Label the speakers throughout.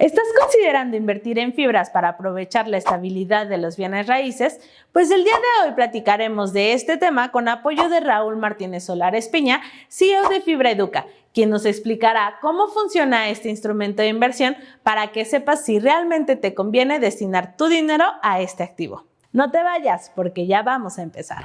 Speaker 1: ¿Estás considerando invertir en fibras para aprovechar la estabilidad de los bienes raíces? Pues el día de hoy platicaremos de este tema con apoyo de Raúl Martínez Solar Espiña, CEO de Fibra Educa, quien nos explicará cómo funciona este instrumento de inversión para que sepas si realmente te conviene destinar tu dinero a este activo. No te vayas, porque ya vamos a empezar.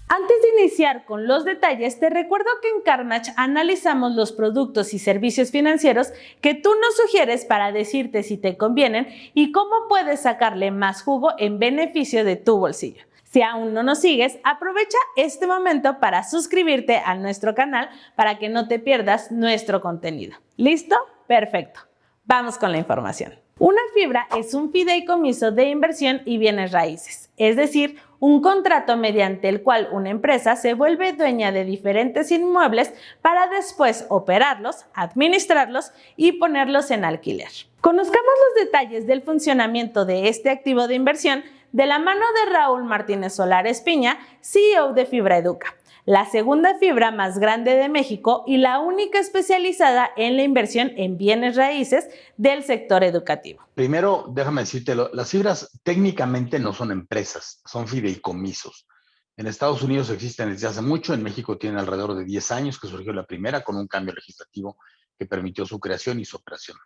Speaker 1: Antes de iniciar con los detalles, te recuerdo que en Carnage analizamos los productos y servicios financieros que tú nos sugieres para decirte si te convienen y cómo puedes sacarle más jugo en beneficio de tu bolsillo. Si aún no nos sigues, aprovecha este momento para suscribirte a nuestro canal para que no te pierdas nuestro contenido. ¿Listo? Perfecto. Vamos con la información. Una fibra es un fideicomiso de inversión y bienes raíces, es decir, un contrato mediante el cual una empresa se vuelve dueña de diferentes inmuebles para después operarlos, administrarlos y ponerlos en alquiler. Conozcamos los detalles del funcionamiento de este activo de inversión de la mano de Raúl Martínez Solar Espiña, CEO de Fibra Educa, la segunda fibra más grande de México y la única especializada en la inversión en bienes raíces del sector educativo.
Speaker 2: Primero, déjame decirte, las fibras técnicamente no son empresas, son fideicomisos. En Estados Unidos existen desde hace mucho, en México tienen alrededor de 10 años que surgió la primera con un cambio legislativo que permitió su creación y su operación.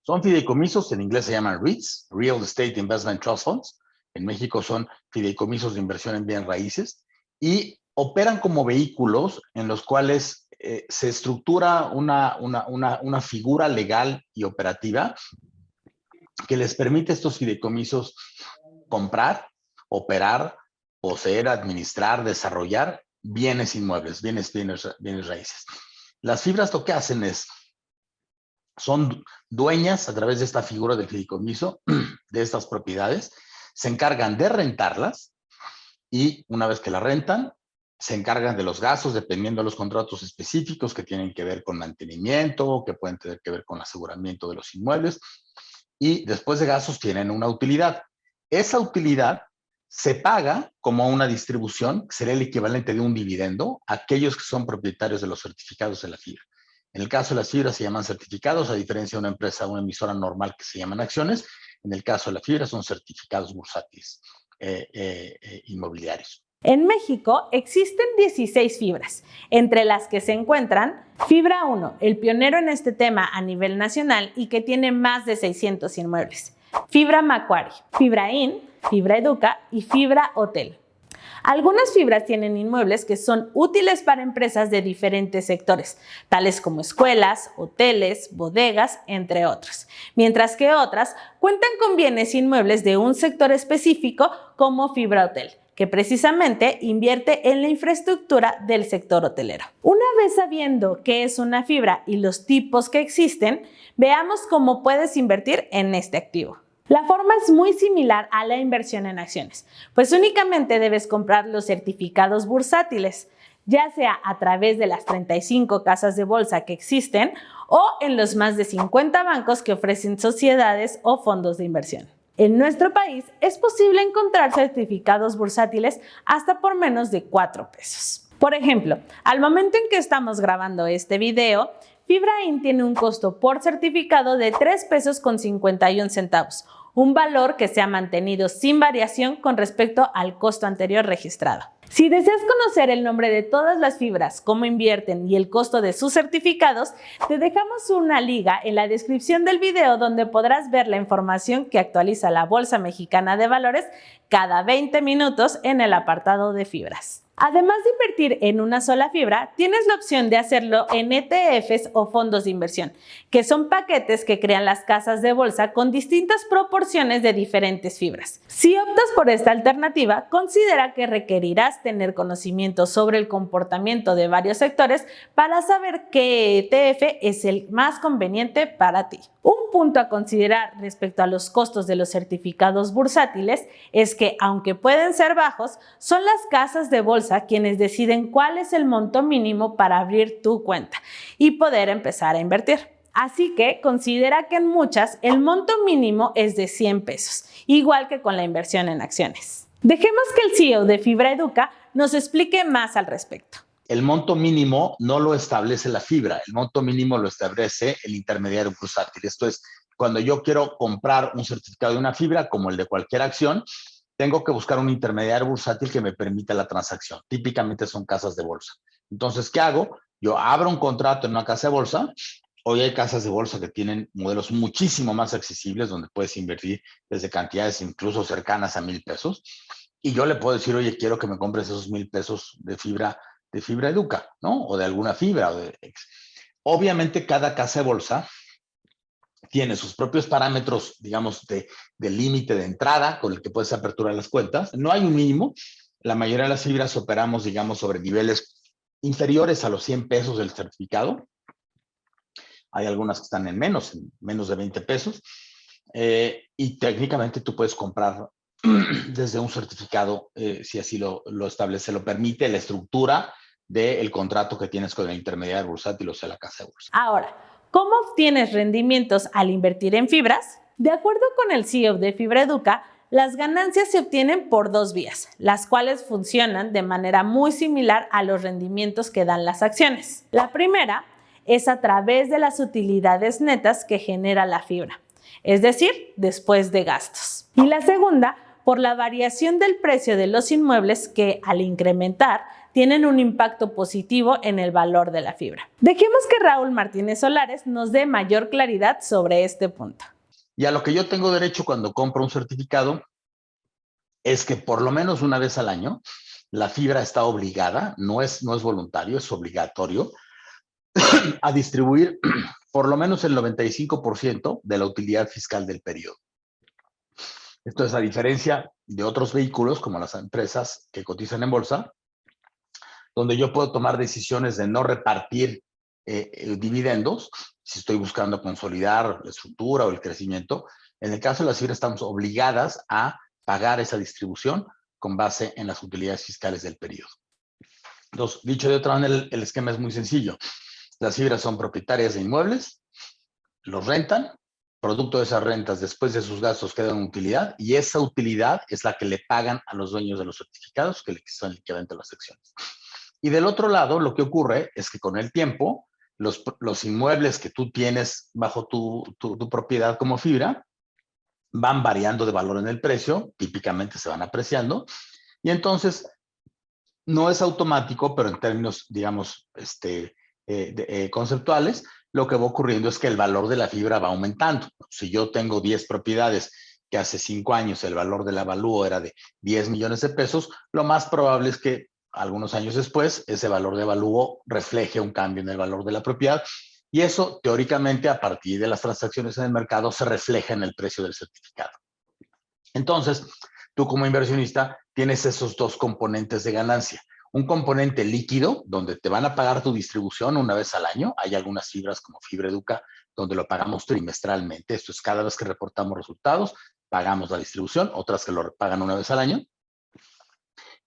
Speaker 2: Son fideicomisos, en inglés se llaman REITs, Real Estate Investment Trust Funds. En México son fideicomisos de inversión en bienes raíces y operan como vehículos en los cuales se estructura una figura legal y operativa que les permite a estos fideicomisos comprar, operar, poseer, administrar, desarrollar bienes inmuebles, bienes raíces. Las fibras lo que hacen son dueñas a través de esta figura del fideicomiso de estas propiedades, se encargan de rentarlas y una vez que la rentan, se encargan de los gastos dependiendo de los contratos específicos que tienen que ver con mantenimiento, que pueden tener que ver con aseguramiento de los inmuebles y después de gastos tienen una utilidad. Esa utilidad se paga como una distribución, que sería el equivalente de un dividendo, a aquellos que son propietarios de los certificados de la fibra. En el caso de las fibras se llaman certificados, a diferencia de una empresa, una emisora normal que se llaman acciones. En el caso de la fibra son certificados bursátiles inmobiliarios.
Speaker 1: En México existen 16 fibras, entre las que se encuentran Fibra 1, el pionero en este tema a nivel nacional y que tiene más de 600 inmuebles, Fibra Macquarie, Fibra Inn, Fibra Educa y Fibra Hotel. Algunas fibras tienen inmuebles que son útiles para empresas de diferentes sectores, tales como escuelas, hoteles, bodegas, entre otros, mientras que otras cuentan con bienes inmuebles de un sector específico como Fibra Hotel, que precisamente invierte en la infraestructura del sector hotelero. Una vez sabiendo qué es una fibra y los tipos que existen, veamos cómo puedes invertir en este activo. La forma es muy similar a la inversión en acciones, pues únicamente debes comprar los certificados bursátiles, ya sea a través de las 35 casas de bolsa que existen o en los más de 50 bancos que ofrecen sociedades o fondos de inversión. En nuestro país es posible encontrar certificados bursátiles hasta por menos de 4 pesos. Por ejemplo, al momento en que estamos grabando este video, Fibra Inn tiene un costo por certificado de 3 pesos con 51 centavos, un valor que se ha mantenido sin variación con respecto al costo anterior registrado. Si deseas conocer el nombre de todas las fibras, cómo invierten y el costo de sus certificados, te dejamos una liga en la descripción del video donde podrás ver la información que actualiza la Bolsa Mexicana de Valores cada 20 minutos en el apartado de fibras. Además de invertir en una sola fibra, tienes la opción de hacerlo en ETFs o fondos de inversión, que son paquetes que crean las casas de bolsa con distintas proporciones de diferentes fibras. Si optas por esta alternativa, considera que requerirás tener conocimiento sobre el comportamiento de varios sectores para saber qué ETF es el más conveniente para ti. Un punto a considerar respecto a los costos de los certificados bursátiles es que, aunque pueden ser bajos, son las casas de bolsa quienes deciden cuál es el monto mínimo para abrir tu cuenta y poder empezar a invertir. Así que considera que en muchas el monto mínimo es de 100 pesos, igual que con la inversión en acciones. Dejemos que el CEO de Fibra Educa nos explique más al respecto.
Speaker 2: El monto mínimo no lo establece la fibra, el monto mínimo lo establece el intermediario bursátil. Esto es, cuando yo quiero comprar un certificado de una fibra, como el de cualquier acción, tengo que buscar un intermediario bursátil que me permita la transacción. Típicamente son casas de bolsa. Entonces, ¿qué hago? Yo abro un contrato en una casa de bolsa. Hoy hay casas de bolsa que tienen modelos muchísimo más accesibles, donde puedes invertir desde cantidades incluso cercanas a 1,000 pesos. Y yo le puedo decir, oye, quiero que me compres esos 1,000 pesos de Fibra Educa, ¿no? O de alguna fibra. Obviamente, cada casa de bolsa tiene sus propios parámetros, digamos, de límite de entrada con el que puedes aperturar las cuentas. No hay un mínimo. La mayoría de las fibras operamos, digamos, sobre niveles inferiores a los 100 pesos del certificado. Hay algunas que están en menos de 20 pesos. Y técnicamente tú puedes comprar desde un certificado, si así lo establece, lo permite la estructura del contrato que tienes con el intermediario bursátil, o sea, la casa de bolsa.
Speaker 1: Ahora, ¿cómo obtienes rendimientos al invertir en fibras? De acuerdo con el CEO de Fibra Educa, las ganancias se obtienen por dos vías, las cuales funcionan de manera muy similar a los rendimientos que dan las acciones. La primera es a través de las utilidades netas que genera la fibra, es decir, después de gastos. Y la segunda, por la variación del precio de los inmuebles que, al incrementar, tienen un impacto positivo en el valor de la fibra. Dejemos que Raúl Martínez Solares nos dé mayor claridad sobre este punto.
Speaker 2: Y a lo que yo tengo derecho cuando compro un certificado es que por lo menos una vez al año la fibra está obligada, no es voluntario, es obligatorio, a distribuir por lo menos el 95% de la utilidad fiscal del periodo. Esto es a diferencia de otros vehículos como las empresas que cotizan en bolsa, donde yo puedo tomar decisiones de no repartir dividendos si estoy buscando consolidar la estructura o el crecimiento. En el caso de las fibras estamos obligadas a pagar esa distribución con base en las utilidades fiscales del periodo. Entonces, dicho de otra manera, el esquema es muy sencillo. Las fibras son propietarias de inmuebles, los rentan, producto de esas rentas, después de sus gastos, queda una utilidad, y esa utilidad es la que le pagan a los dueños de los certificados, que son el equivalente a las acciones. Y del otro lado, lo que ocurre es que con el tiempo, los inmuebles que tú tienes bajo tu propiedad como fibra van variando de valor en el precio, típicamente se van apreciando, y entonces no es automático, pero en términos, digamos, conceptuales, lo que va ocurriendo es que el valor de la fibra va aumentando. Si yo tengo 10 propiedades que hace 5 años el valor del avalúo era de 10 millones de pesos, lo más probable es que algunos años después ese valor de avalúo refleje un cambio en el valor de la propiedad, y eso teóricamente a partir de las transacciones en el mercado se refleja en el precio del certificado. Entonces, tú como inversionista tienes esos dos componentes de ganancia. Un componente líquido, donde te van a pagar tu distribución una vez al año. Hay algunas fibras como Fibra Educa, donde lo pagamos trimestralmente. Esto es cada vez que reportamos resultados, pagamos la distribución, otras que lo pagan una vez al año.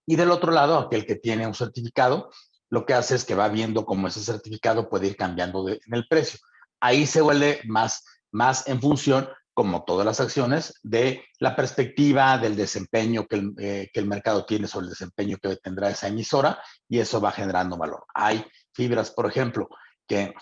Speaker 2: Y del otro lado, aquel que tiene un certificado, lo que hace es que va viendo cómo ese certificado puede ir cambiando en el precio. Ahí se vuelve más en función, como todas las acciones, de la perspectiva del desempeño que el mercado tiene sobre el desempeño que tendrá esa emisora, y eso va generando valor. Hay fibras, por ejemplo, que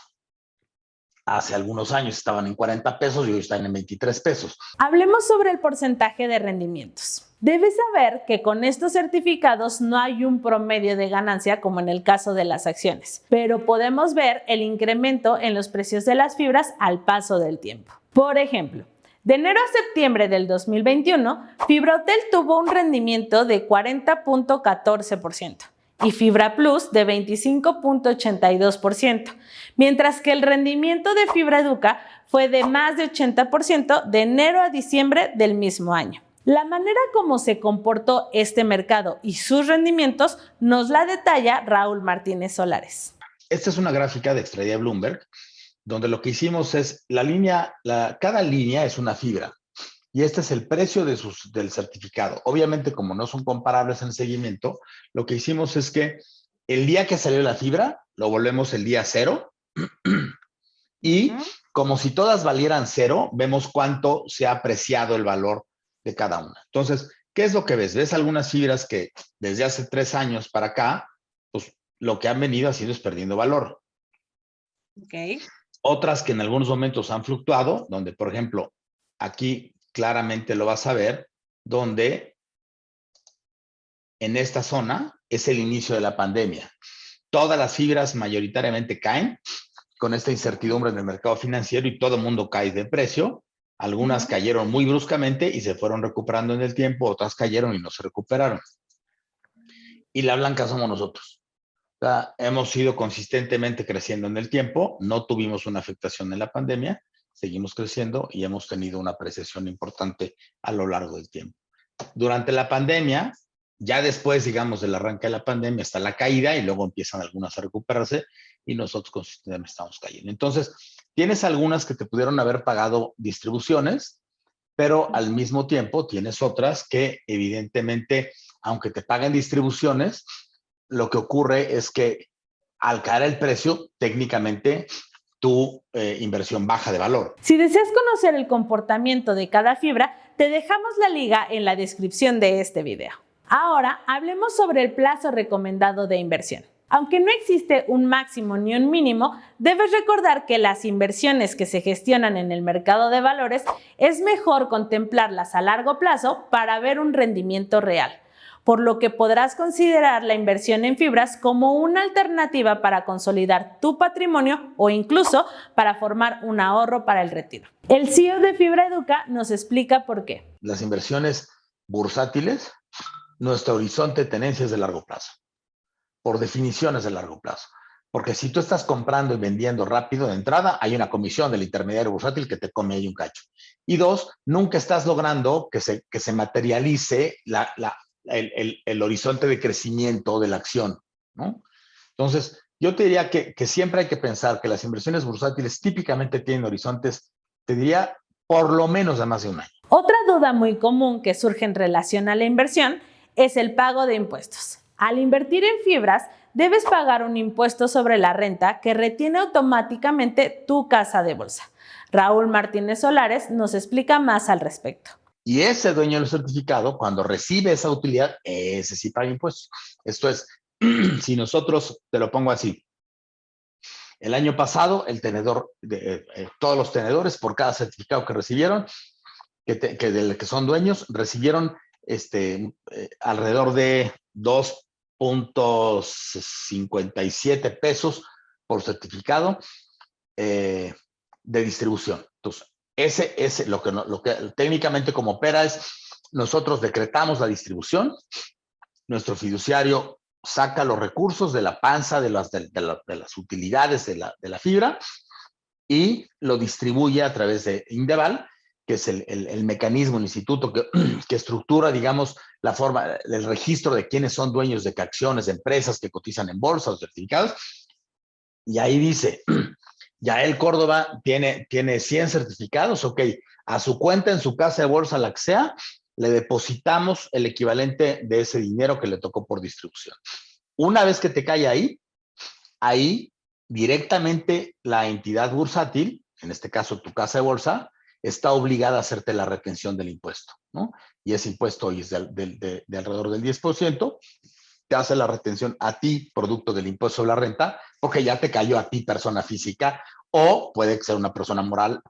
Speaker 2: hace algunos años estaban en 40 pesos y hoy están en 23 pesos.
Speaker 1: Hablemos sobre el porcentaje de rendimientos. Debes saber que con estos certificados no hay un promedio de ganancia como en el caso de las acciones, pero podemos ver el incremento en los precios de las fibras al paso del tiempo. Por ejemplo, de enero a septiembre del 2021, FibraHotel tuvo un rendimiento de 40.14% y Fibra Plus de 25.82%, mientras que el rendimiento de Fibra Educa fue de más de 80% de enero a diciembre del mismo año. La manera como se comportó este mercado y sus rendimientos nos la detalla Raúl Martínez Solares.
Speaker 2: Esta es una gráfica de extraída Bloomberg, donde lo que hicimos es, cada línea es una fibra, y este es el precio del certificado. Obviamente, como no son comparables en el seguimiento, lo que hicimos es que el día que salió la fibra, lo volvemos el día 0, y como si todas valieran 0, vemos cuánto se ha apreciado el valor de cada una. Entonces, ¿Qué es lo que ves? Ves algunas fibras que desde hace 3 años para acá, pues lo que han venido haciendo es perdiendo valor.
Speaker 1: Ok.
Speaker 2: Otras que en algunos momentos han fluctuado, donde, por ejemplo, aquí claramente lo vas a ver, donde en esta zona es el inicio de la pandemia. Todas las fibras mayoritariamente caen con esta incertidumbre en el mercado financiero y todo el mundo cae de precio. Algunas cayeron muy bruscamente y se fueron recuperando en el tiempo, otras cayeron y no se recuperaron. Y la blanca somos nosotros. O sea, hemos ido consistentemente creciendo en el tiempo, no tuvimos una afectación en la pandemia, seguimos creciendo y hemos tenido una apreciación importante a lo largo del tiempo. Durante la pandemia, ya después, digamos, del arranque de la pandemia, está la caída y luego empiezan algunas a recuperarse y nosotros consistentemente estamos cayendo. Entonces, tienes algunas que te pudieron haber pagado distribuciones, pero al mismo tiempo tienes otras que evidentemente, aunque te paguen distribuciones, lo que ocurre es que al caer el precio, técnicamente tu inversión baja de valor.
Speaker 1: Si deseas conocer el comportamiento de cada fibra, te dejamos la liga en la descripción de este video. Ahora hablemos sobre el plazo recomendado de inversión. Aunque no existe un máximo ni un mínimo, debes recordar que las inversiones que se gestionan en el mercado de valores es mejor contemplarlas a largo plazo para ver un rendimiento real, por lo que podrás considerar la inversión en fibras como una alternativa para consolidar tu patrimonio o incluso para formar un ahorro para el retiro. El CEO de Fibra Educa nos explica por qué.
Speaker 2: Las inversiones bursátiles, nuestro horizonte de tenencia es de largo plazo. Por definición es de largo plazo. Porque si tú estás comprando y vendiendo rápido de entrada, hay una comisión del intermediario bursátil que te come ahí un cacho. Y dos, nunca estás logrando que se materialice el horizonte de crecimiento de la acción, ¿no? Entonces, yo te diría que siempre hay que pensar que las inversiones bursátiles típicamente tienen horizontes, te diría, por lo menos de más de un año.
Speaker 1: Otra duda muy común que surge en relación a la inversión es el pago de impuestos. Al invertir en fibras, debes pagar un impuesto sobre la renta que retiene automáticamente tu casa de bolsa. Raúl Martínez Solares nos explica más al respecto.
Speaker 2: Y ese dueño del certificado, cuando recibe esa utilidad, ese sí paga impuestos. Esto es, si nosotros, te lo pongo así, el año pasado, todos los tenedores, por cada certificado que recibieron, del que son dueños, recibieron alrededor de 2.57 pesos por certificado de distribución. Entonces, lo que técnicamente como opera es, nosotros decretamos la distribución, nuestro fiduciario saca los recursos de la panza de las utilidades de la fibra y lo distribuye a través de Indeval, que es el mecanismo, el instituto que estructura, digamos, la forma, el registro de quiénes son dueños de acciones de empresas que cotizan en bolsa o certificados. Y ahí dice, Yael Córdoba tiene 100 certificados, ok, a su cuenta en su casa de bolsa, la que sea, le depositamos el equivalente de ese dinero que le tocó por distribución. Una vez que te cae ahí directamente la entidad bursátil, en este caso tu casa de bolsa, está obligada a hacerte la retención del impuesto, ¿no? Y ese impuesto hoy es de alrededor del 10%, te hace la retención a ti, producto del impuesto sobre la renta, porque ya te cayó a ti, persona física, o puede ser una persona moral,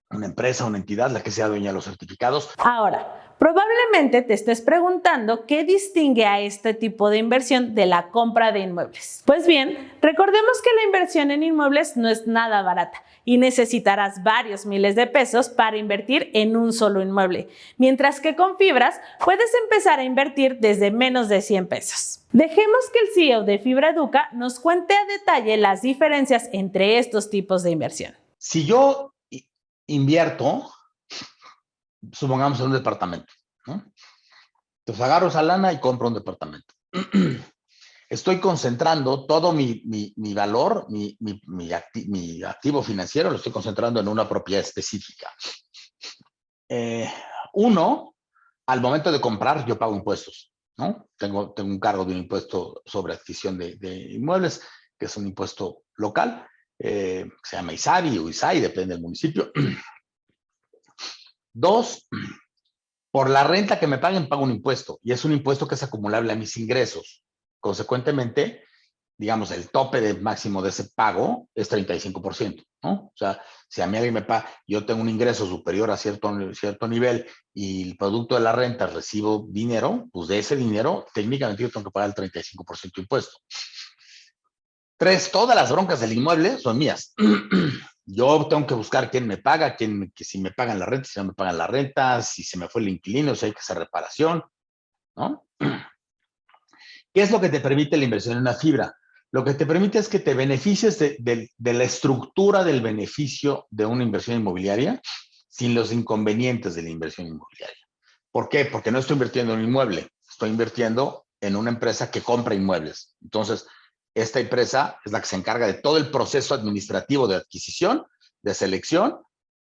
Speaker 2: una empresa, una entidad, la que sea dueña de los certificados.
Speaker 1: Ahora, probablemente te estés preguntando qué distingue a este tipo de inversión de la compra de inmuebles. Pues bien, recordemos que la inversión en inmuebles no es nada barata y necesitarás varios miles de pesos para invertir en un solo inmueble, mientras que con fibras puedes empezar a invertir desde menos de 100 pesos. Dejemos que el CEO de Fibra Educa nos cuente a detalle las diferencias entre estos tipos de inversión.
Speaker 2: Si yo invierto, supongamos en un departamento, ¿no? Entonces agarro esa lana y compro un departamento. Estoy concentrando todo mi valor, mi activo financiero, lo estoy concentrando en una propiedad específica. Al momento de comprar, yo pago impuestos, ¿no? Tengo un cargo de un impuesto sobre adquisición de inmuebles, que es un impuesto local, se llama ISABI o ISAI, depende del municipio. Dos, Por la renta que me paguen, pago un impuesto, y es un impuesto que es acumulable a mis ingresos. Consecuentemente, digamos, el tope de máximo de ese pago es 35%, ¿no? O sea, si a mí alguien me paga, yo tengo un ingreso superior a cierto nivel y el producto de la renta recibo dinero, pues de ese dinero, técnicamente yo tengo que pagar el 35% de impuesto. 3, todas las broncas del inmueble son mías. Yo tengo que buscar quién me paga, que si me pagan la renta, si no me pagan la renta, si se me fue el inquilino, si hay que hacer reparación, ¿no? ¿Qué es lo que te permite la inversión en una fibra? Lo que te permite es que te beneficies de la estructura del beneficio de una inversión inmobiliaria sin los inconvenientes de la inversión inmobiliaria. ¿Por qué? Porque no estoy invirtiendo en un inmueble, estoy invirtiendo en una empresa que compra inmuebles. Entonces, esta empresa es la que se encarga de todo el proceso administrativo de adquisición, de selección,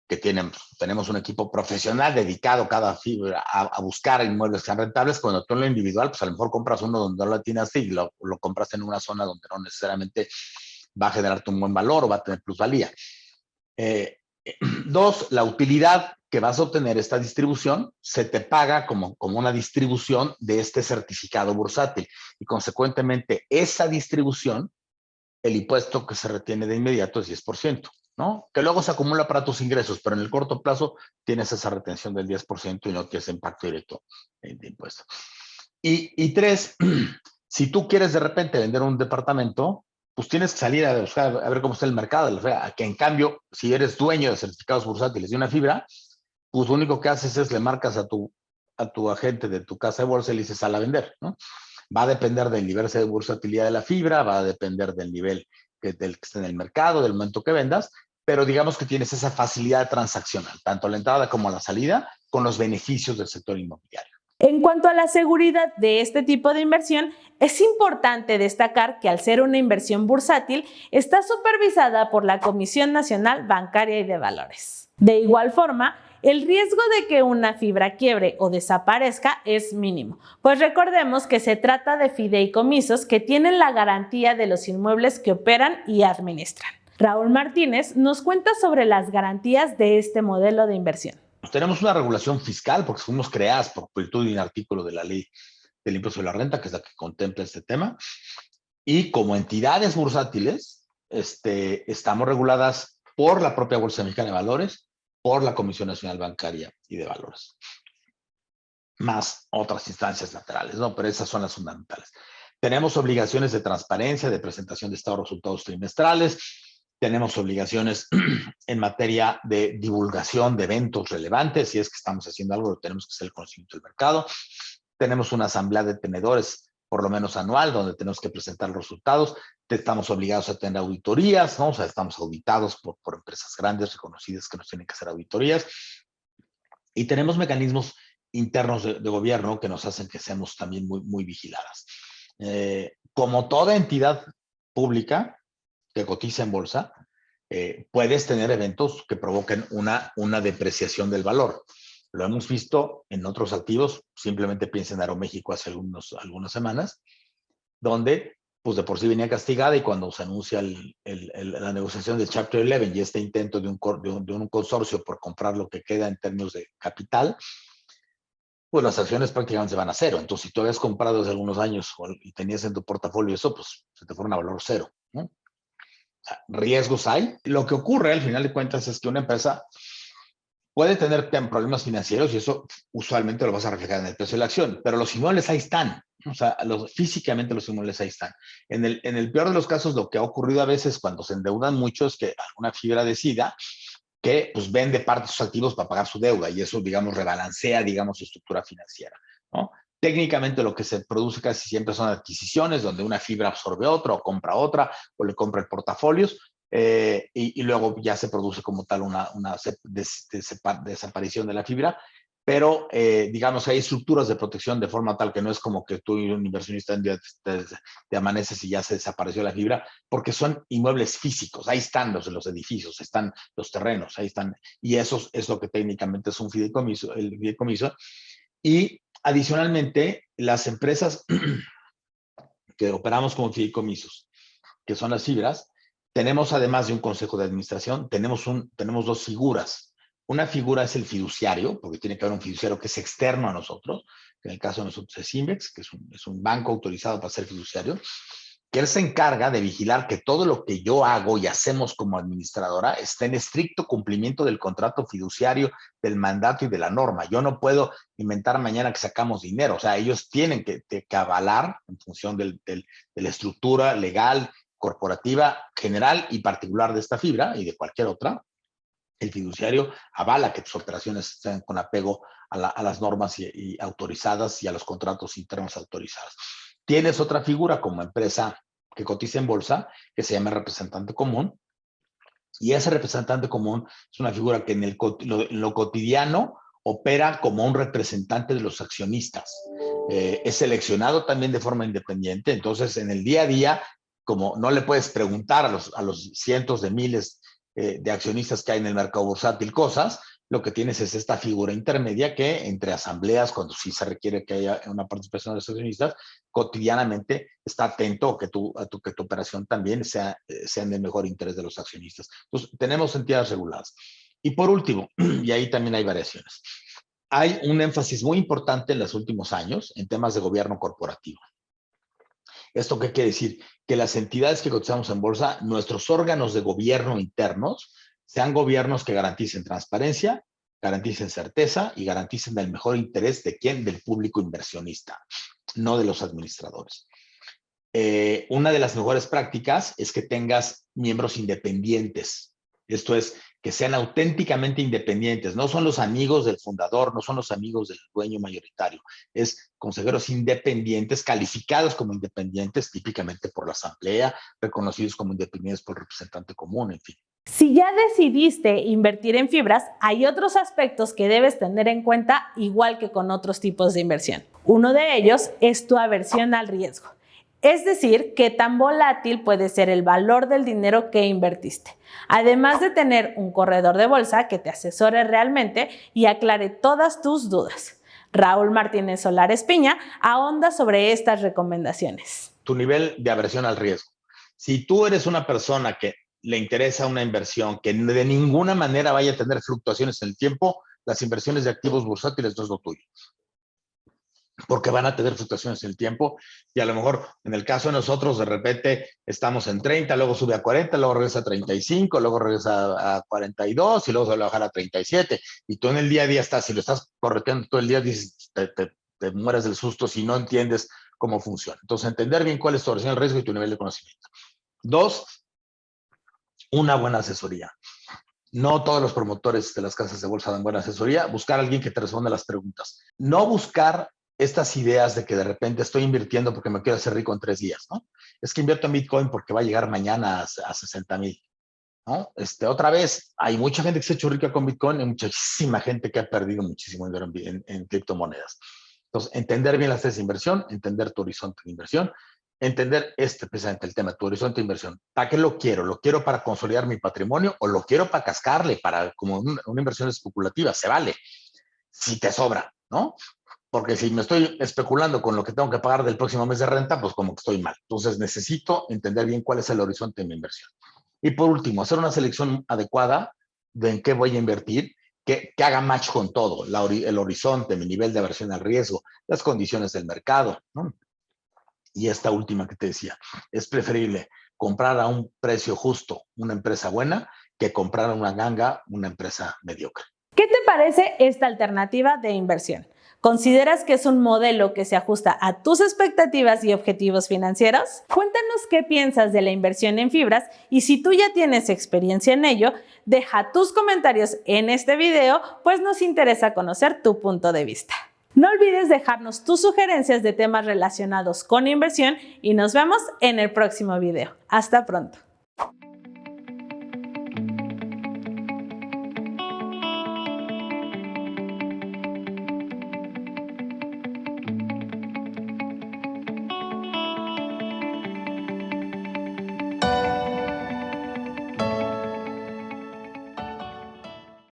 Speaker 2: que tenemos un equipo profesional dedicado cada fibra a buscar inmuebles que sean rentables. Cuando tú en lo individual, pues a lo mejor compras uno donde no lo tienes y lo compras en una zona donde no necesariamente va a generarte un buen valor o va a tener plusvalía. 2, la utilidad que vas a obtener esta distribución se te paga como una distribución de este certificado bursátil y consecuentemente esa distribución, el impuesto que se retiene de inmediato es 10%, ¿no? Que luego se acumula para tus ingresos, pero en el corto plazo tienes esa retención del 10% y no tienes impacto directo de impuesto. Y 3, si tú quieres de repente vender un departamento, pues tienes que salir a buscar, a ver cómo está el mercado, que en cambio, si eres dueño de certificados bursátiles de una fibra, pues lo único que haces es le marcas a tu agente de tu casa de bolsa y le dices, sal a vender, ¿no? Va a depender del nivel de bursatilidad de la fibra, va a depender del nivel del que esté en el mercado, del momento que vendas, pero digamos que tienes esa facilidad transaccional, tanto a la entrada como a la salida, con los beneficios del sector inmobiliario.
Speaker 1: En cuanto a la seguridad de este tipo de inversión, es importante destacar que al ser una inversión bursátil, está supervisada por la Comisión Nacional Bancaria y de Valores. De igual forma, el riesgo de que una fibra quiebre o desaparezca es mínimo, pues recordemos que se trata de fideicomisos que tienen la garantía de los inmuebles que operan y administran. Raúl Martínez nos cuenta sobre las garantías de este modelo de inversión.
Speaker 2: Tenemos una regulación fiscal porque fuimos creadas por virtud de un artículo de la ley del impuesto de la renta, que es la que contempla este tema, y como entidades bursátiles estamos reguladas por la propia Bolsa Mexicana de Valores, por la Comisión Nacional Bancaria y de Valores, más otras instancias laterales, ¿no? Pero esas son las fundamentales. Tenemos obligaciones de transparencia, de presentación de estados de resultados trimestrales, tenemos obligaciones en materia de divulgación de eventos relevantes, si es que estamos haciendo algo, tenemos que hacer el conocimiento del mercado. Tenemos una asamblea de tenedores, por lo menos anual, donde tenemos que presentar los resultados. Estamos obligados a tener auditorías, ¿no? O sea, estamos auditados por empresas grandes, reconocidas, que nos tienen que hacer auditorías. Y tenemos mecanismos internos de gobierno que nos hacen que seamos también muy, muy vigiladas. Como toda entidad pública que cotiza en bolsa, puedes tener eventos que provoquen una depreciación del valor. Lo hemos visto en otros activos, simplemente piensa en Aeroméxico hace algunas semanas, donde pues de por sí venía castigada y cuando se anuncia la negociación de Chapter 11 y este intento de un consorcio por comprar lo que queda en términos de capital, pues las acciones prácticamente se van a cero. Entonces, si tú habías comprado hace algunos años y tenías en tu portafolio eso, pues se te fueron a valor cero, ¿no? O sea, riesgos hay. Lo que ocurre al final de cuentas es que una empresa puede tener problemas financieros y eso usualmente lo vas a reflejar en el precio de la acción, pero los inmuebles ahí están. O sea, físicamente los inmuebles ahí están. En el peor de los casos, lo que ha ocurrido a veces cuando se endeudan mucho es que alguna fibra decida que pues vende parte de sus activos para pagar su deuda y eso, digamos, rebalancea, digamos, su estructura financiera, ¿no? Técnicamente lo que se produce casi siempre son adquisiciones donde una fibra absorbe otra o compra otra o le compra el portafolios y luego ya se produce como tal una desaparición de la fibra, pero digamos hay estructuras de protección de forma tal que no es como que tú un inversionista te amaneces y ya se desapareció la fibra, porque son inmuebles físicos, ahí están los edificios, están los terrenos, ahí están, y eso es lo que técnicamente es un fideicomiso, el fideicomiso, y adicionalmente las empresas que operamos como fideicomisos, que son las fibras, tenemos además de un consejo de administración, tenemos dos figuras. Una figura es el fiduciario, porque tiene que haber un fiduciario que es externo a nosotros, que en el caso de nosotros es INVEX, que es un banco autorizado para ser fiduciario, que él se encarga de vigilar que todo lo que yo hago y hacemos como administradora esté en estricto cumplimiento del contrato fiduciario, del mandato y de la norma. Yo no puedo inventar mañana que sacamos dinero. O sea, ellos tienen que avalar en función de la estructura legal, corporativa, general y particular de esta fibra y de cualquier otra. El fiduciario avala que tus operaciones estén con apego a las normas y autorizadas y a los contratos internos autorizados. Tienes otra figura como empresa que cotiza en bolsa, que se llama representante común, y ese representante común es una figura que en lo cotidiano opera como un representante de los accionistas. Es seleccionado también de forma independiente, entonces en el día a día, como no le puedes preguntar a los cientos de miles de accionistas que hay en el mercado bursátil cosas, lo que tienes es esta figura intermedia que entre asambleas, cuando sí se requiere que haya una participación de los accionistas, cotidianamente está atento a que tu operación también sea en el mejor interés de los accionistas. Entonces, tenemos entidades reguladas. Y por último, y ahí también hay variaciones, hay un énfasis muy importante en los últimos años en temas de gobierno corporativo. ¿Esto qué quiere decir? Que las entidades que cotizamos en bolsa, nuestros órganos de gobierno internos, sean gobiernos que garanticen transparencia, garanticen certeza y garanticen el mejor interés de quién, del público inversionista, no de los administradores. Una de las mejores prácticas es que tengas miembros independientes. Esto es, que sean auténticamente independientes. No son los amigos del fundador, no son los amigos del dueño mayoritario. Es consejeros independientes, calificados como independientes, típicamente por la asamblea, reconocidos como independientes por el representante común, en fin.
Speaker 1: Si ya decidiste invertir en fibras, hay otros aspectos que debes tener en cuenta, igual que con otros tipos de inversión. Uno de ellos es tu aversión al riesgo. Es decir, qué tan volátil puede ser el valor del dinero que invertiste. Además de tener un corredor de bolsa que te asesore realmente y aclare todas tus dudas. Raúl Martínez Solares Piña ahonda sobre estas recomendaciones.
Speaker 2: Tu nivel de aversión al riesgo. Si tú eres una persona que le interesa una inversión que de ninguna manera vaya a tener fluctuaciones en el tiempo, las inversiones de activos bursátiles no es lo tuyo, porque van a tener fluctuaciones en el tiempo y a lo mejor en el caso de nosotros de repente estamos en 30, luego sube a 40, luego regresa a 35, luego regresa a 42 y luego se va a bajar a 37 y tú en el día a día estás, si lo estás correteando todo el día, dices, te mueres del susto si no entiendes cómo funciona. Entonces, entender bien cuál es tu aversión al riesgo y tu nivel de conocimiento. 2, una buena asesoría. No todos los promotores de las casas de bolsa dan buena asesoría. Buscar a alguien que te responda las preguntas. No buscar estas ideas de que de repente estoy invirtiendo porque me quiero hacer rico en 3 días, ¿no? Es que invierto en Bitcoin porque va a llegar mañana a 60,000, ¿no? Otra vez, hay mucha gente que se ha hecho rica con Bitcoin y muchísima gente que ha perdido muchísimo dinero en criptomonedas. Entonces, entender bien las tesis de inversión, entender tu horizonte de inversión, entender precisamente el tema, tu horizonte de inversión. ¿Para qué lo quiero? ¿Lo quiero para consolidar mi patrimonio o lo quiero para cascarle, para como una inversión especulativa? Se vale, si te sobra, ¿no? Porque si me estoy especulando con lo que tengo que pagar del próximo mes de renta, pues como que estoy mal. Entonces necesito entender bien cuál es el horizonte de mi inversión. Y por último, hacer una selección adecuada de en qué voy a invertir, que haga match con todo, el horizonte, mi nivel de aversión al riesgo, las condiciones del mercado, ¿no? Y esta última que te decía, es preferible comprar a un precio justo una empresa buena que comprar a una ganga una empresa mediocre.
Speaker 1: ¿Qué te parece esta alternativa de inversión? ¿Consideras que es un modelo que se ajusta a tus expectativas y objetivos financieros? Cuéntanos qué piensas de la inversión en fibras y si tú ya tienes experiencia en ello, deja tus comentarios en este video, pues nos interesa conocer tu punto de vista. No olvides dejarnos tus sugerencias de temas relacionados con inversión y nos vemos en el próximo video. Hasta pronto.